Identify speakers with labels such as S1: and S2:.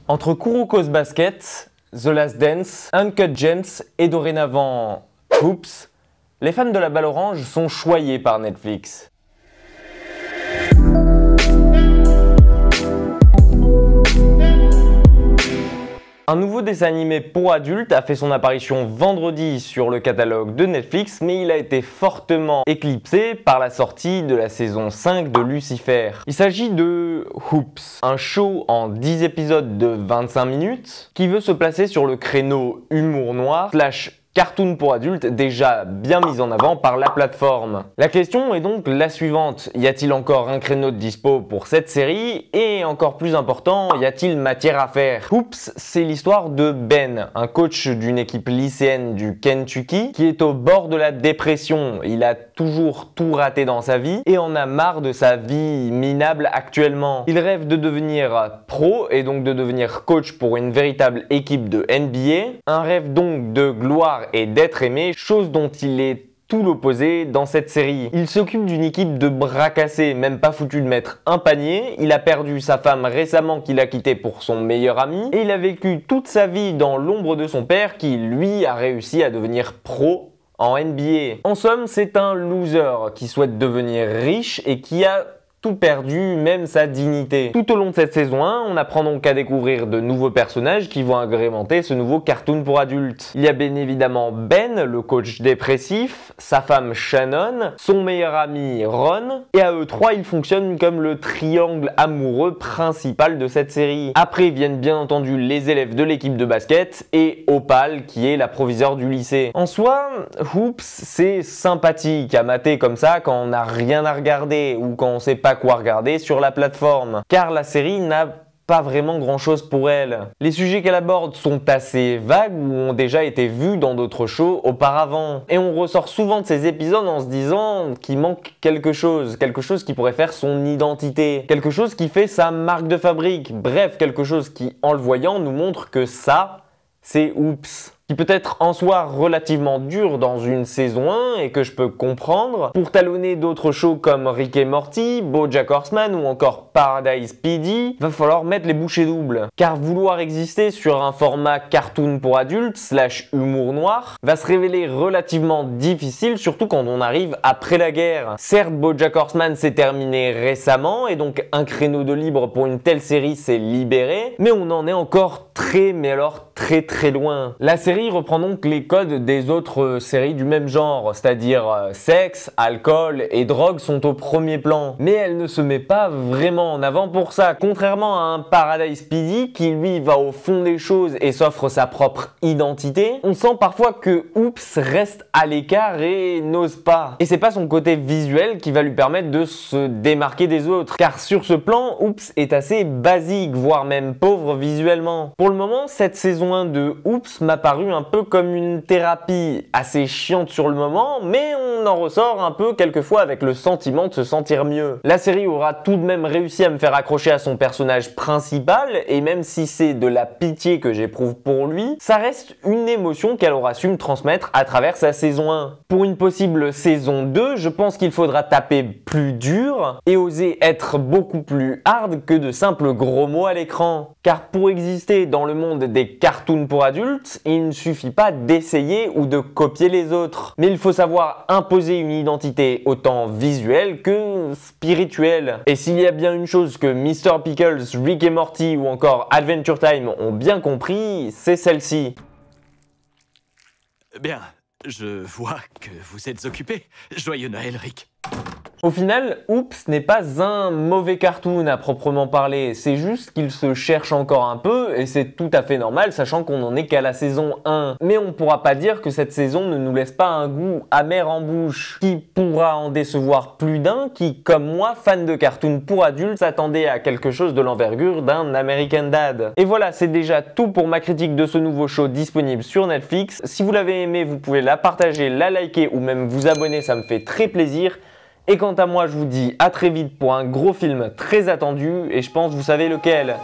S1: Entre Kuroko's Basket, The Last Dance, Uncut Gems et dorénavant Hoops, les fans de la balle orange sont choyés par Netflix. Un nouveau dessin animé pour adultes a fait son apparition vendredi sur le catalogue de Netflix, mais il a été fortement éclipsé par la sortie de la saison 5 de Lucifer. Il s'agit de Hoops, un show en 10 épisodes de 25 minutes qui veut se placer sur le créneau humour noir / cartoon pour adultes déjà bien mis en avant par la plateforme. La question est donc la suivante, y a-t-il encore un créneau de dispo pour cette série? Et encore plus important, y a-t-il matière à faire? Hoops, c'est l'histoire de Ben, un coach d'une équipe lycéenne du Kentucky qui est au bord de la dépression. Il a toujours tout raté dans sa vie et en a marre de sa vie minable actuellement. Il rêve de devenir pro et donc de devenir coach pour une véritable équipe de NBA. Un rêve donc de gloire et d'être aimé, chose dont il est tout l'opposé dans cette série. Il s'occupe d'une équipe de bras cassés, même pas foutu de mettre un panier. Il a perdu sa femme récemment qu'il a quittée pour son meilleur ami. Et il a vécu toute sa vie dans l'ombre de son père qui, lui, a réussi à devenir pro en NBA. En somme, c'est un loser qui souhaite devenir riche et qui a tout perdu, même sa dignité. Tout au long de cette saison 1, on apprend donc à découvrir de nouveaux personnages qui vont agrémenter ce nouveau cartoon pour adultes. Il y a bien évidemment Ben, le coach dépressif, sa femme Shannon, son meilleur ami Ron, et à eux trois, ils fonctionnent comme le triangle amoureux principal de cette série. Après viennent bien entendu les élèves de l'équipe de basket et Opal, qui est la proviseure du lycée. En soi, Hoops, c'est sympathique à mater comme ça quand on n'a rien à regarder ou quand on sait pas quoi regarder sur la plateforme, car la série n'a pas vraiment grand chose pour elle. Les sujets qu'elle aborde sont assez vagues ou ont déjà été vus dans d'autres shows auparavant. Et on ressort souvent de ces épisodes en se disant qu'il manque quelque chose qui pourrait faire son identité, quelque chose qui fait sa marque de fabrique, bref, quelque chose qui, en le voyant, nous montre que ça, c'est Oops. Qui peut être en soi relativement dur dans une saison 1 et que je peux comprendre. Pour talonner d'autres shows comme Rick et Morty, BoJack Horseman ou encore Paradise PD, va falloir mettre les bouchées doubles. Car vouloir exister sur un format cartoon pour adultes / humour noir va se révéler relativement difficile, surtout quand on arrive après la guerre. Certes, BoJack Horseman s'est terminé récemment et donc un créneau de libre pour une telle série s'est libéré, mais on en est encore très loin. La série reprend donc les codes des autres séries du même genre, c'est-à-dire sexe, alcool et drogue sont au premier plan. Mais elle ne se met pas vraiment en avant pour ça, contrairement à un Paradise PD qui lui va au fond des choses et s'offre sa propre identité. On sent parfois que Oops reste à l'écart et n'ose pas. Et c'est pas son côté visuel qui va lui permettre de se démarquer des autres, car sur ce plan, Oops est assez basique, voire même pauvre visuellement. Pour le moment, cette saison 1 de Oops m'a paru un peu comme une thérapie assez chiante sur le moment, mais on en ressort un peu quelquefois avec le sentiment de se sentir mieux. La série aura tout de même réussi à me faire accrocher à son personnage principal, et même si c'est de la pitié que j'éprouve pour lui, ça reste une émotion qu'elle aura su me transmettre à travers sa saison 1. Pour une possible saison 2, je pense qu'il faudra taper plus dur et oser être beaucoup plus hard que de simples gros mots à l'écran. Car pour exister dans le monde des cartoons pour adultes, il ne suffit pas d'essayer ou de copier les autres. Mais il faut savoir imposer une identité autant visuelle que spirituelle. Et s'il y a bien une chose que Mr. Pickles, Rick et Morty ou encore Adventure Time ont bien compris, c'est celle-ci.
S2: Bien, je vois que vous êtes occupé. Joyeux Noël, Rick.
S1: Au final, Oops n'est pas un mauvais cartoon à proprement parler, c'est juste qu'il se cherche encore un peu et c'est tout à fait normal sachant qu'on n'en est qu'à la saison 1. Mais on pourra pas dire que cette saison ne nous laisse pas un goût amer en bouche, qui pourra en décevoir plus d'un qui, comme moi, fan de cartoon pour adultes, s'attendait à quelque chose de l'envergure d'un American Dad. Et voilà, c'est déjà tout pour ma critique de ce nouveau show disponible sur Netflix. Si vous l'avez aimé, vous pouvez la partager, la liker ou même vous abonner, ça me fait très plaisir. Et quant à moi, je vous dis à très vite pour un gros film très attendu et je pense que vous savez lequel.